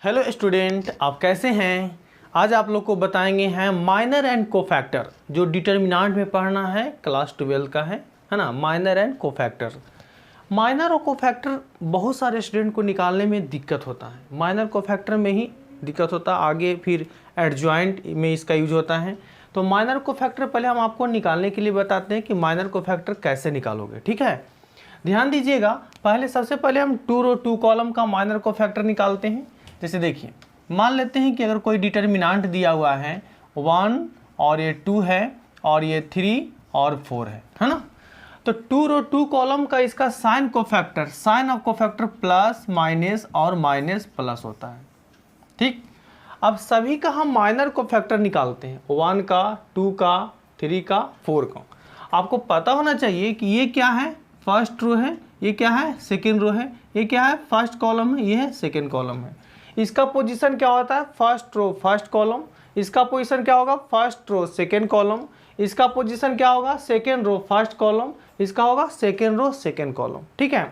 Hello student, आप कैसे हैं। आज आप लोग को बताएंगे हैं माइनर एंड कोफैक्टर, जो डिटर्मिनेंट में पढ़ना है, क्लास 12 का है ना। माइनर एंड कोफैक्टर, माइनर और कोफैक्टर बहुत सारे स्टूडेंट को निकालने में दिक्कत होता है। माइनर कोफैक्टर में ही दिक्कत होता है, आगे फिर एडजॉइंट में इसका यूज होता है। तो माइनर कोफैक्टर पहले हम आपको निकालने के लिए बताते हैं कि माइनर कोफैक्टर कैसे निकालोगे। ठीक है, ध्यान दीजिएगा। पहले सबसे पहले हम 2 रो 2 कॉलम का माइनर कोफैक्टर निकालते हैं। जैसे देखिए, मान लेते हैं कि अगर कोई डिटर्मिनेंट दिया हुआ है 1 और ये 2 है और ये 3 और 4 है ना। तो 2 रो 2 कॉलम का इसका sign cofactor, sign of cofactor plus minus और माइनस प्लस होता है। ठीक, अब सभी का हम माइनर कोफैक्टर निकालते हैं, 1 का, 2 का, 3 का, 4 का। आपको पता होना चाहिए कि ये क्या है, फर्स्ट रो है, ये क्या है, सेकेंड रो है, ये क्या है, फर्स्ट कॉलम है, ये है सेकेंड कॉलम है। इसका पोजीशन क्या होता है, फर्स्ट रो फर्स्ट कॉलम। इसका पोजीशन क्या होगा, फर्स्ट रो सेकेंड कॉलम। इसका पोजीशन क्या होगा, सेकेंड रो फर्स्ट कॉलम। इसका होगा सेकेंड रो सेकेंड कॉलम। ठीक है,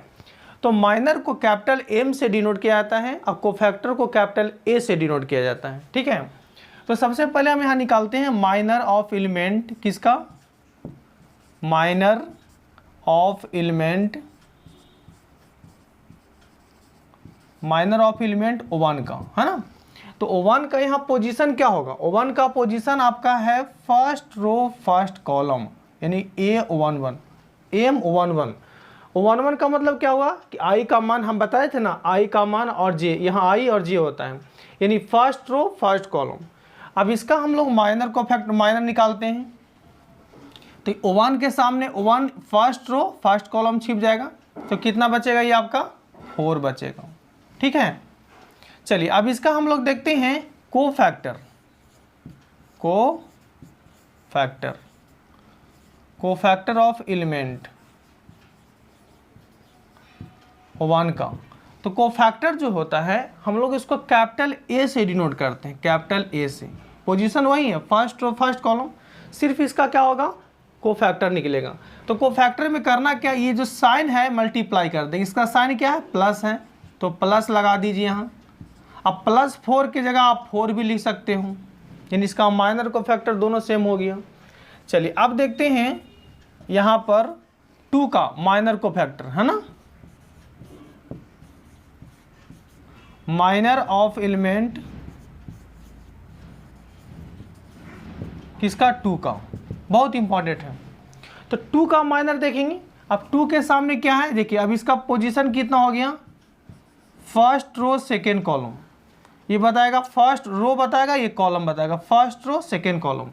तो माइनर को कैपिटल एम से डिनोट किया जाता है और कोफैक्टर को कैपिटल ए से डिनोट किया जाता है। ठीक है, तो सबसे पहले हम यहाँ निकालते हैं माइनर ऑफ एलिमेंट, किसका, minor of element, minor of element O1 का, है ना। तो O1 का यहाँ पोजीशन क्या होगा, O1 का पोजीशन आपका है फर्स्ट रो फर्स्ट कॉलम, यानी A11, M11। O11 का मतलब क्या हुआ कि I का मान हम बताए थे ना, I का मान और J, यहाँ I और J होता है, यानी फर्स्ट रो फर्स्ट कॉलम। अब इसका हम लोग माइनर कोफैक्टर माइनर निकालते हैं। तो O1 के सामने O1 first row first column छिप जाएगा, तो कितना बचेगा, ये आपका 4 बचेगा। ठीक है, चलिए अब इसका हम लोग देखते हैं cofactor, cofactor, cofactor of element O1 का। तो कोफैक्टर जो होता है हम लोग इसको कैपिटल ए से डिनोट करते हैं, कैपिटल ए से। पोजीशन वही है, फर्स्ट रो फर्स्ट कॉलम, सिर्फ इसका क्या होगा, कोफैक्टर निकलेगा। तो कोफैक्टर में करना क्या, ये जो साइन है मल्टीप्लाई कर देंगे। इसका साइन क्या है, प्लस है, तो प्लस लगा दीजिए यहाँ। अब +4 की जगह आप 4 भी लिख सकते हो, यानी इसका माइनर कोफैक्टर दोनों सेम हो गया। चलिए अब देखते हैं यहाँ पर 2 का माइनर कोफैक्टर, है ना। माइनर ऑफ एलिमेंट किसका, 2 का, बहुत इंपॉर्टेंट है। तो 2 का माइनर देखेंगे। अब 2 के सामने क्या है, देखिए अब इसका पोजीशन कितना हो गया, फर्स्ट रो सेकेंड कॉलम। ये बताएगा, फर्स्ट रो बताएगा, ये कॉलम बताएगा, फर्स्ट रो सेकेंड कॉलम।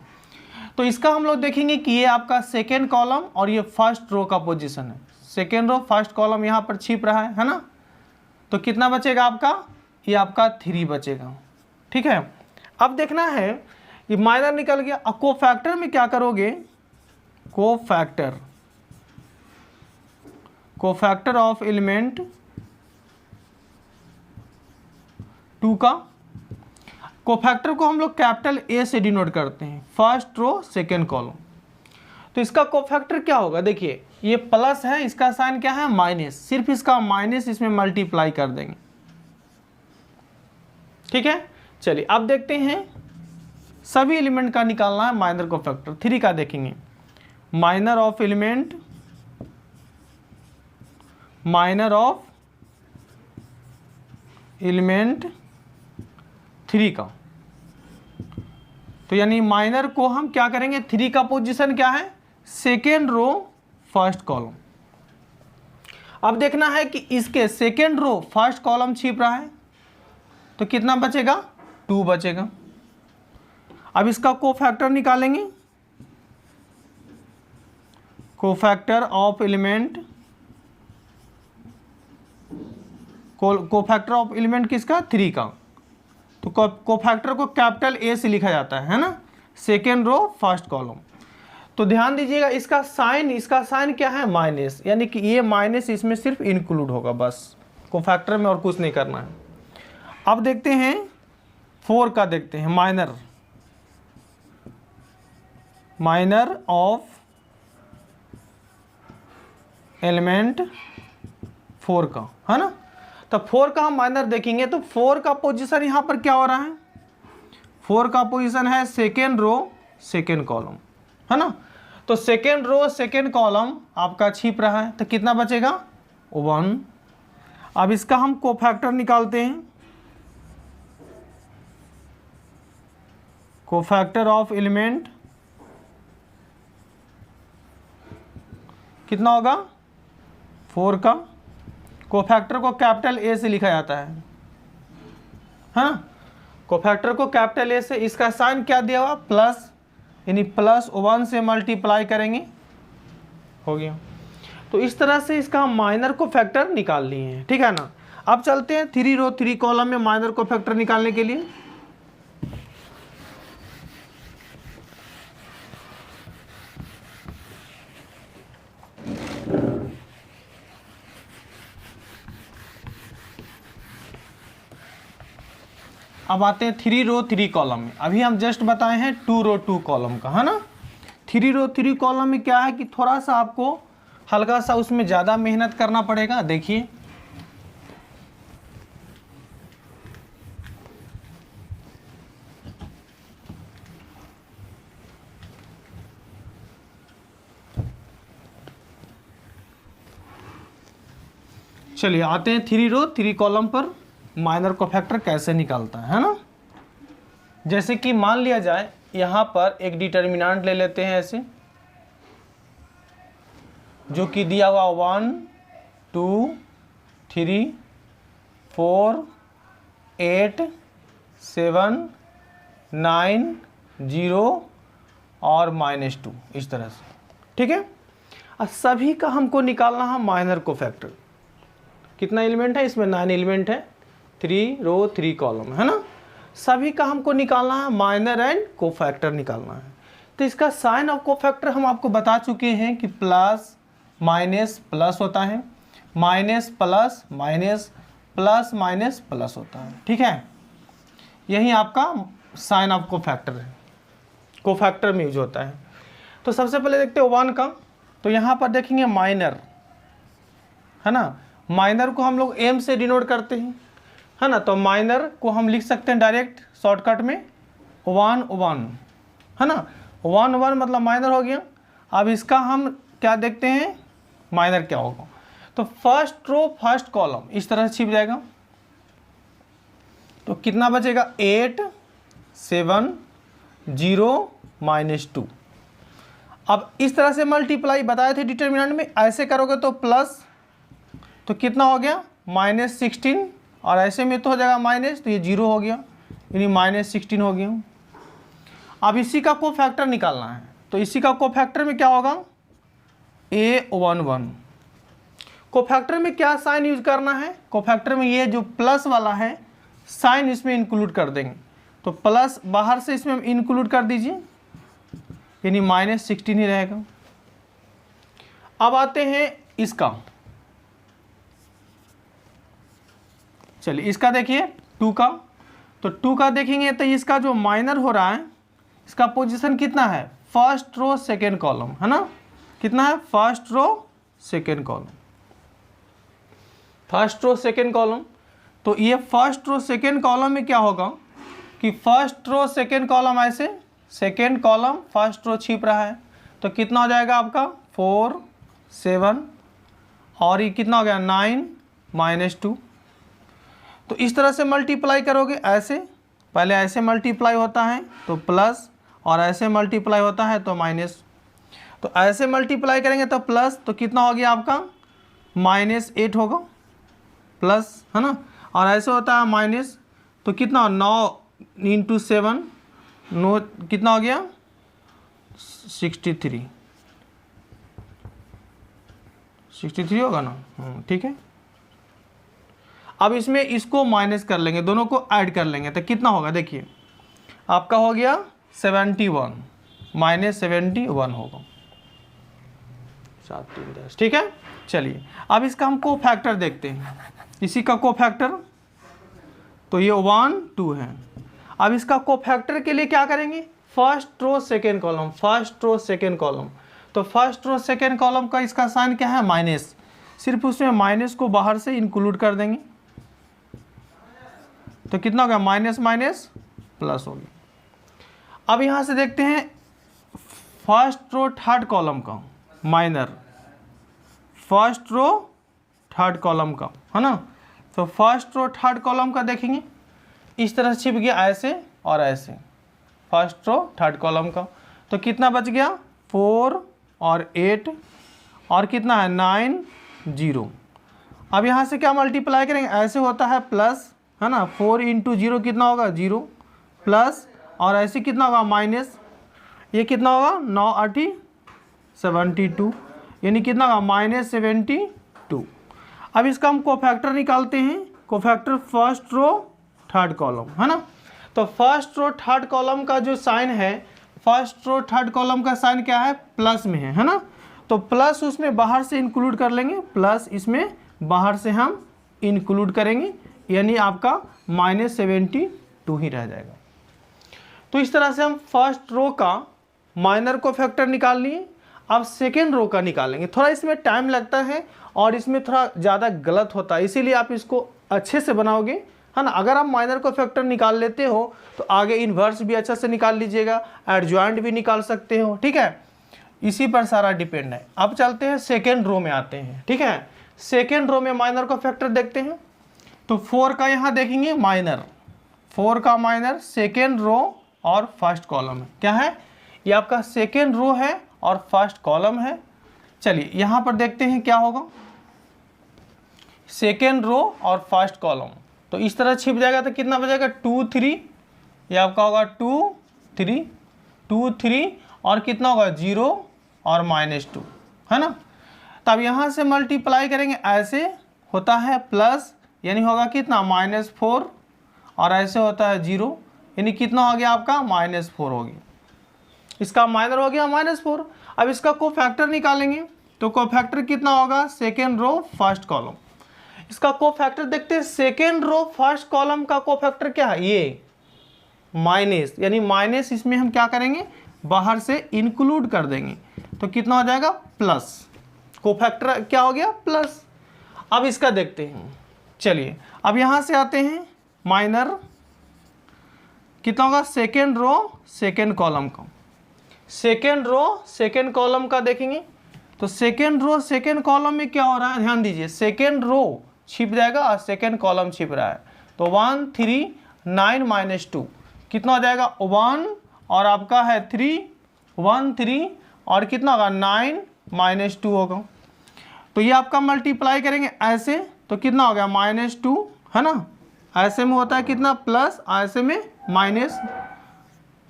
तो इसका हम लोग देखेंगे कि ये आपका सेकेंड कॉलम और ये फर्स्ट रो का पोजीशन है। सेकेंड रो फर्स्ट कॉलम यहाँ पर छिप रहा है ना। तो कितना बचेगा आपका, ये आपका 3 बचेगा। ठीक है, अब देखना है ये माइनर निकल गया। अब कोफैक्टर में क्या करोगे, कोफैक्टर, कोफैक्टर ऑफ एलिमेंट 2 का। कोफैक्टर को हम लोग कैपिटल ए से डिनोट करते हैं, फर्स्ट रो सेकेंड कॉलम। तो इसका कोफैक्टर क्या होगा, देखिए ये प्लस है, इसका साइन क्या है, माइनस, सिर्फ इसका माइनस इसमें मल्टीप्लाई कर देंगे। ठीक है, चलिए अब देखते हैं सभी एलिमेंट का निकालना है माइनर कोफैक्टर। 3 का देखेंगे, minor of element, minor of element 3 का। तो यानी माइनर को हम क्या करेंगे, 3 का पोजीशन क्या है, सेकेंड रो फर्स्ट कॉलम। अब देखना है कि इसके सेकेंड रो फर्स्ट कॉलम छिप रहा है, तो कितना बचेगा, 2 बचेगा। अब इसका कोफैक्टर निकालेंगे, cofactor of element, cofactor of element किसका, 3 का। तो कोफैक्टर को कैपिटल ए से लिखा जाता है ना, सेकेंड रो फर्स्ट कॉलम। तो ध्यान दीजिएगा, इसका साइन क्या है, माइनस, यानी कि ये माइनस इसमें सिर्फ इंक्लूड होगा बस, कोफैक्टर में और कुछ नहीं करना है। अब देखते हैं 4 का, देखते हैं माइनर, माइनर ऑफ एलिमेंट 4 का, है ना। तो 4 का हम माइनर देखेंगे तो 4 का पोजीशन यहाँ पर क्या हो रहा है, 4 का पोजीशन है सेकेंड रो सेकेंड कॉलम, है ना। तो सेकेंड रो सेकेंड कॉलम आपका छिप रहा है, तो कितना बचेगा 1। अब इसका हम कोफैक्टर निकालते हैं, कोफैक्टर ऑफ एलिमेंट कितना होगा 4 का। कोफैक्टर को कैपिटल ए से लिखा जाता है ना, कोफैक्टर को कैपिटल ए से, इसका साइन क्या दिया हुआ प्लस, यानी +1 से मल्टीप्लाई करेंगे, हो गया। तो इस तरह से इसका हम माइनर कोफैक्टर निकाल लिए हैं, ठीक है ना। अब चलते हैं 3 रो 3 कॉलम में माइनर कोफैक्टर निकालने के लिए। अब आते हैं 3 रो 3 कॉलम में। अभी हम जस्ट बताए हैं 2 रो 2 कॉलम का, है ना। 3 रो 3 कॉलम में क्या है कि थोड़ा सा आपको हल्का सा उसमें ज़्यादा मेहनत करना पड़ेगा। देखिए चलिए आते हैं 3 रो 3 कॉलम पर माइनर कोफैक्टर कैसे निकालता है ना। जैसे कि मान लिया जाए यहाँ पर एक डिटर्मिनेंट ले लेते हैं ऐसे, जो कि दिया हुआ 1 2 3 4 8 7 9 0 और -2 इस तरह से, ठीक है। और सभी का हमको निकालना है माइनर कोफैक्टर। कितना एलिमेंट है इसमें, 9 एलिमेंट है, 3 रो 3 कॉलम, है ना। सभी का हमको निकालना है माइनर एंड कोफैक्टर निकालना है। तो इसका साइन ऑफ कोफैक्टर हम आपको बता चुके हैं कि प्लस माइनस प्लस होता है, minus plus minus plus minus plus होता है, ठीक है। यही आपका साइन ऑफ कोफैक्टर है, कोफैक्टर में यूज होता है। तो सबसे पहले देखते हैं 1 का। तो यहाँ पर देखेंगे माइनर, है ना। माइनर को हम लोग एम से डिनोट करते हैं, है ना। तो माइनर को हम लिख सकते हैं डायरेक्ट शॉर्टकट में 1 1, है ना। 1 1 मतलब माइनर हो गया। अब इसका हम क्या देखते हैं माइनर क्या होगा। तो फर्स्ट रो फर्स्ट कॉलम इस तरह से छिप जाएगा। तो कितना बचेगा 8 7 0 -2। अब इस तरह से मल्टीप्लाई बताए थे डिटर्मिनेंट में, ऐसे करोगे तो प्लस, तो कितना हो गया -16, और ऐसे में तो हो जाएगा माइनस, तो ये 0 हो गया, यानी -16 हो गया। अब इसी का कोफैक्टर निकालना है। तो इसी का कोफैक्टर में क्या होगा A11। कोफैक्टर में क्या साइन यूज करना है, कोफैक्टर में ये जो प्लस वाला है साइन इसमें इंक्लूड कर देंगे। तो प्लस बाहर से इसमें इंक्लूड कर दीजिए, यानी -16 ही रहेगा। अब आते हैं इसका, चलिए इसका देखिए 2 का। तो 2 का देखेंगे तो इसका जो माइनर हो रहा है इसका पोजीशन कितना है, फर्स्ट रो सेकेंड कॉलम, है ना। कितना है first row second column, first row second column. तो ये फर्स्ट रो सेकेंड कॉलम में क्या होगा कि फर्स्ट रो सेकेंड कॉलम ऐसे, सेकेंड कॉलम फर्स्ट रो छिप रहा है। तो कितना हो जाएगा आपका 4 7, और ये कितना हो गया 9 -2। तो इस तरह से मल्टीप्लाई करोगे, ऐसे पहले ऐसे मल्टीप्लाई होता है तो प्लस, और ऐसे मल्टीप्लाई होता है तो माइनस। तो ऐसे मल्टीप्लाई करेंगे तो प्लस, तो कितना हो गया आपका -8 होगा प्लस, है ना। और ऐसे होता है माइनस, तो कितना 9 × 7 9, कितना हो गया 63 होगा ना, ठीक है। अब इसमें इसको माइनस कर लेंगे, दोनों को ऐड कर लेंगे, तो कितना होगा देखिए आपका हो गया 71 -71 होगा 7 3 10, ठीक है। चलिए अब इसका हम कोफैक्टर देखते हैं, इसी का कोफैक्टर। तो ये 1 2 है। अब इसका कोफैक्टर के लिए क्या करेंगे, first row second column, first row second column. तो फर्स्ट रो सेकेंड कॉलम का इसका साइन क्या है माइनस, सिर्फ उसमें माइनस को बाहर से इंक्लूड कर देंगे, तो कितना हो गया, माइनस माइनस प्लस हो गया। अब यहाँ से देखते हैं फर्स्ट रो थर्ड कॉलम का minor, first row third column का, है ना। तो फर्स्ट रो थर्ड कॉलम का देखेंगे, इस तरह छिप गया ऐसे और ऐसे, फर्स्ट रो थर्ड कॉलम का। तो कितना बच गया, 4 और 8 और कितना है 9 0। अब यहाँ से क्या मल्टीप्लाई करेंगे, ऐसे होता है प्लस, है ना। 4 इंटू 0 कितना होगा 0, प्लस और ऐसे कितना होगा माइनस, ये कितना होगा 9 8 72, यानी कितना होगा माइनस 72। अब इसका हम कोफैक्टर निकालते हैं, cofactor first row third column, है ना। तो फर्स्ट रो थर्ड कॉलम का जो साइन है, फर्स्ट रो थर्ड कॉलम का साइन क्या है, प्लस में है ना। तो प्लस उसमें बाहर से इंक्लूड कर लेंगे, प्लस इसमें बाहर से हम इंक्लूड करेंगे, यानी आपका माइनस 72 ही रह जाएगा। तो इस तरह से हम फर्स्ट रो का माइनर कोफैक्टर निकाल लिए। अब सेकेंड रो का निकालेंगे, थोड़ा इसमें टाइम लगता है और इसमें थोड़ा ज़्यादा गलत होता है, इसीलिए आप इसको अच्छे से बनाओगे, है ना। अगर आप माइनर कोफैक्टर निकाल लेते हो तो आगे इन्वर्स भी अच्छा से निकाल लीजिएगा, एडजॉइंट भी निकाल सकते हो, ठीक है। इसी पर सारा डिपेंड है। अब चलते हैं सेकेंड रो में आते हैं, ठीक है। सेकेंड रो में माइनर कोफैक्टर देखते हैं। तो 4 का यहाँ देखेंगे माइनर, 4 का माइनर सेकेंड रो और फर्स्ट कॉलम है, क्या है ये आपका सेकेंड रो है और फर्स्ट कॉलम है। चलिए यहाँ पर देखते हैं क्या होगा, सेकेंड रो और फर्स्ट कॉलम। तो इस तरह छिप जाएगा तो कितना बचेगा 2 3, ये आपका होगा 2 3 2 3 और कितना होगा 0 और -2, है ना। तब यहाँ से मल्टीप्लाई करेंगे, ऐसे होता है प्लस, यानी होगा कितना -4 और ऐसे होता है 0, यानी कितना हो गया आपका -4 हो गया। इसका माइनर हो गया -4। अब इसका कोफैक्टर निकालेंगे, तो कोफैक्टर कितना होगा, सेकेंड रो फर्स्ट कॉलम। इसका कोफैक्टर देखते हैं, सेकेंड रो फर्स्ट कॉलम का कोफैक्टर क्या है, ये माइनस, यानी माइनस इसमें हम क्या करेंगे, बाहर से इंक्लूड कर देंगे, तो कितना हो जाएगा प्लस, कोफैक्टर क्या हो गया प्लस। अब इसका देखते हैं, चलिए अब यहाँ से आते हैं माइनर, कितना होगा सेकेंड रो सेकेंड कॉलम का, सेकेंड रो सेकेंड कॉलम का देखेंगे। तो सेकेंड रो सेकेंड कॉलम में क्या हो रहा है, ध्यान दीजिए, सेकेंड रो छिप जाएगा और सेकेंड कॉलम छिप रहा है। तो 1 3 9 -2 कितना हो जाएगा 1 और आपका है 3, 1 3 और कितना होगा 9 -2 होगा। तो ये आपका मल्टीप्लाई करेंगे ऐसे, तो कितना हो गया -2, है ना। ऐसे में होता है कितना प्लस, ऐसे में माइनस,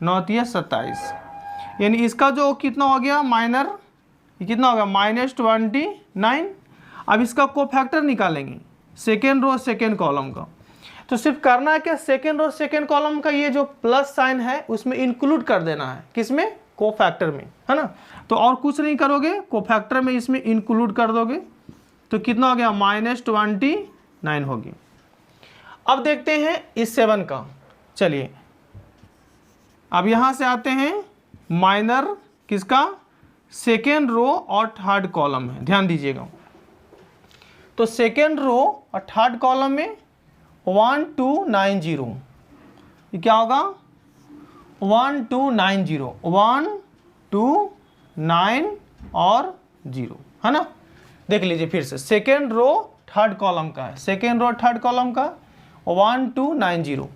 9 × 27, यानी इसका जो कितना हो गया माइनर, ये कितना होगा -29। अब इसका कोफैक्टर निकालेंगे सेकेंड रो सेकेंड कॉलम का। तो सिर्फ करना है क्या, सेकेंड रो सेकेंड कॉलम का ये जो प्लस साइन है उसमें इंक्लूड कर देना है, किसमें, कोफैक्टर में, है ना। तो और कुछ नहीं करोगे, कोफैक्टर में इसमें इंक्लूड कर दोगे, तो कितना हो गया -29 हो गया। अब देखते हैं इस 7 का। चलिए अब यहाँ से आते हैं माइनर किसका, सेकेंड रो और थर्ड कॉलम है, ध्यान दीजिएगा। तो सेकेंड रो और थर्ड कॉलम में 1 2 9 0, ये क्या होगा 1 2 9 0, 1 2 9 और 0, है ना। देख लीजिए फिर से, सेकेंड रो थर्ड कॉलम का है, सेकेंड रो थर्ड कॉलम का 1 2 9 0।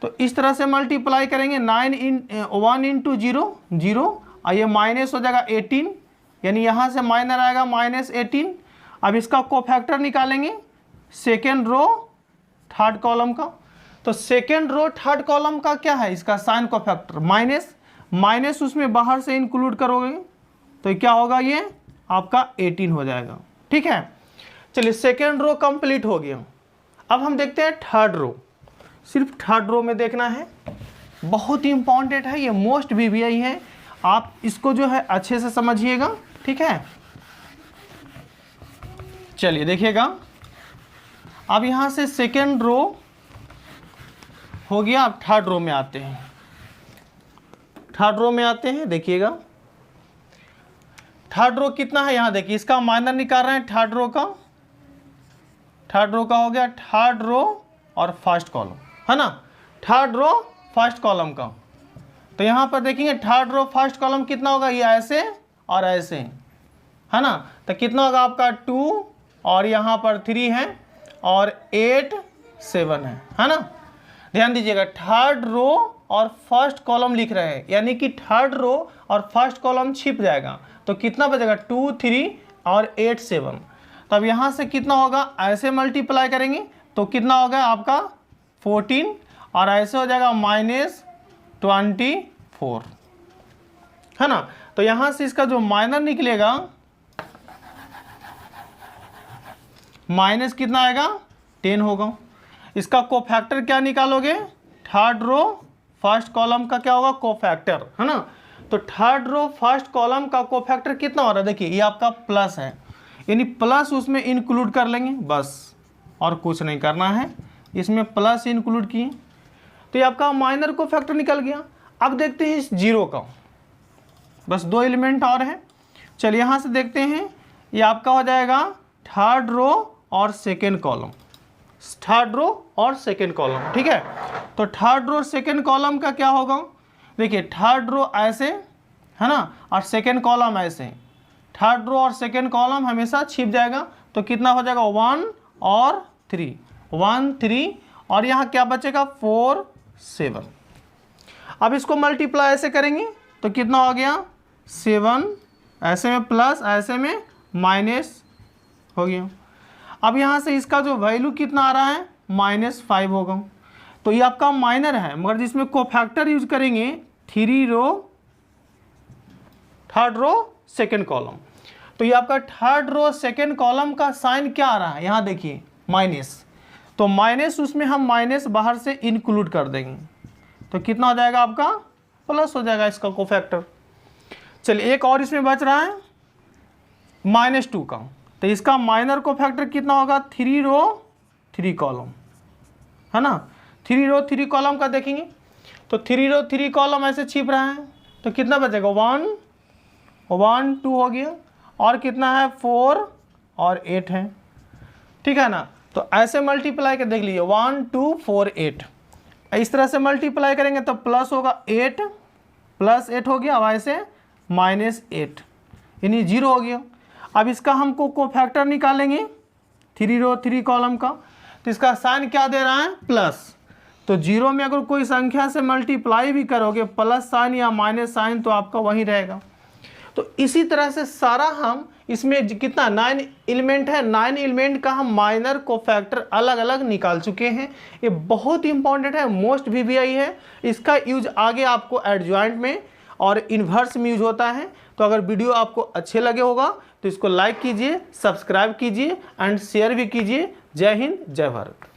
तो इस तरह से मल्टीप्लाई करेंगे, 1 इंटू 0 0 और ये माइनस हो जाएगा 18, यानी यहाँ से माइनर आएगा -18। अब इसका कोफैक्टर निकालेंगे सेकेंड रो थर्ड कॉलम का। तो सेकेंड रो थर्ड कॉलम का क्या है, इसका साइन कोफैक्टर माइनस, माइनस उसमें बाहर से इंक्लूड करोगे तो क्या होगा, ये आपका 18 हो जाएगा, ठीक है। चलिए सेकेंड रो कंप्लीट हो गया। अब हम देखते हैं थर्ड रो, सिर्फ थर्ड रो में देखना है, बहुत ही इंपॉर्टेंट है ये, मोस्ट VBI है, आप इसको जो है अच्छे से समझिएगा, ठीक है। चलिए देखिएगा, अब यहाँ से सेकेंड रो हो गया, अब थर्ड रो में आते हैं, थर्ड रो में आते हैं, देखिएगा थर्ड रो कितना है, यहाँ देखिए इसका माइनर निकाल रहे हैं थर्ड रो का, थर्ड रो का हो गया थर्ड रो और फर्स्ट कॉलम, है ना, थर्ड रो फर्स्ट कॉलम का। तो यहाँ पर देखेंगे थर्ड रो फर्स्ट कॉलम कितना होगा, ये ऐसे और ऐसे, है ना। तो कितना होगा आपका 2 और यहाँ पर 3 है और 8 7 है ना। ध्यान दीजिएगा, थर्ड रो और फर्स्ट कॉलम लिख रहे हैं, यानी कि थर्ड रो और फर्स्ट कॉलम छिप जाएगा। तो कितना बचेगा 2 3 और 8 7। तो अब यहाँ से कितना होगा, ऐसे मल्टीप्लाई करेंगे तो कितना होगा आपका 14 और ऐसे हो जाएगा -24, है ना। तो यहाँ से इसका जो माइनर निकलेगा, माइनस कितना आएगा 10 होगा। इसका कोफैक्टर क्या निकालोगे, थर्ड रो फर्स्ट कॉलम का क्या होगा कोफैक्टर, है ना। तो थर्ड रो फर्स्ट कॉलम का कोफैक्टर कितना हो रहा है, देखिए ये आपका प्लस है, यानी प्लस उसमें इंक्लूड कर लेंगे बस, और कुछ नहीं करना है, इसमें प्लस इंक्लूड किए। तो ये आपका माइनर कोफैक्टर निकल गया। अब देखते हैं इस जीरो का, बस 2 एलिमेंट और हैं। चलिए यहाँ से देखते हैं, ये आपका हो जाएगा थर्ड रो और सेकेंड कॉलम, थर्ड रो और सेकेंड कॉलम, ठीक है। तो थर्ड रो सेकेंड कॉलम का क्या होगा, देखिए थर्ड रो ऐसे, है ना, और सेकेंड कॉलम ऐसे। थर्ड रो और सेकेंड कॉलम हमेशा छिप जाएगा। तो कितना हो जाएगा 1 और 3, 1 3 और यहाँ क्या बचेगा 4 7। अब इसको मल्टीप्लाई ऐसे करेंगे तो कितना हो गया 7, ऐसे में प्लस ऐसे में माइनस हो गया। अब यहाँ से इसका जो वैल्यू कितना आ रहा है -5 होगा। तो ये आपका माइनर है, मगर जिसमें कोफैक्टर यूज करेंगे 3 row third row second column. तो ये आपका थर्ड रो सेकेंड कॉलम का साइन क्या आ रहा है, यहाँ देखिए माइनस। तो माइनस उसमें हम माइनस बाहर से इंक्लूड कर देंगे, तो कितना हो जाएगा आपका प्लस हो जाएगा इसका कोफैक्टर। चलिए एक और इसमें बच रहा है -2 का। तो इसका माइनर कोफैक्टर कितना होगा 3 रो 3 कॉलम, है ना। 3 रो 3 कॉलम का देखेंगे तो 3 रो 3 कॉलम ऐसे छिप रहा है। तो कितना बचेगा 1 1 2 हो गया, और कितना है 4 और 8 है, ठीक है ना। तो ऐसे मल्टीप्लाई कर देख लीजिए 1 2 4 8, इस तरह से मल्टीप्लाई करेंगे तो प्लस होगा 8 प्लस 8 हो गया, अब ऐसे -8 यानी 0 हो गया। अब इसका हमको कोफैक्टर निकालेंगे 3 रो 3 कॉलम का। तो इसका साइन क्या दे रहा है प्लस। तो 0 में अगर कोई संख्या से मल्टीप्लाई भी करोगे प्लस साइन या माइनस साइन तो आपका वही रहेगा। तो इसी तरह से सारा हम इसमें कितना 9 एलिमेंट है, 9 एलिमेंट का हम माइनर कोफैक्टर अलग अलग निकाल चुके हैं। ये बहुत इंपॉर्टेंट है, मोस्ट वीवीआई है। इसका यूज आगे आपको एडजॉइंट में और इन्वर्स में यूज होता है। तो अगर वीडियो आपको अच्छे लगे होगा तो इसको लाइक कीजिए, सब्सक्राइब कीजिए एंड शेयर भी कीजिए। जय हिंद, जय भारत।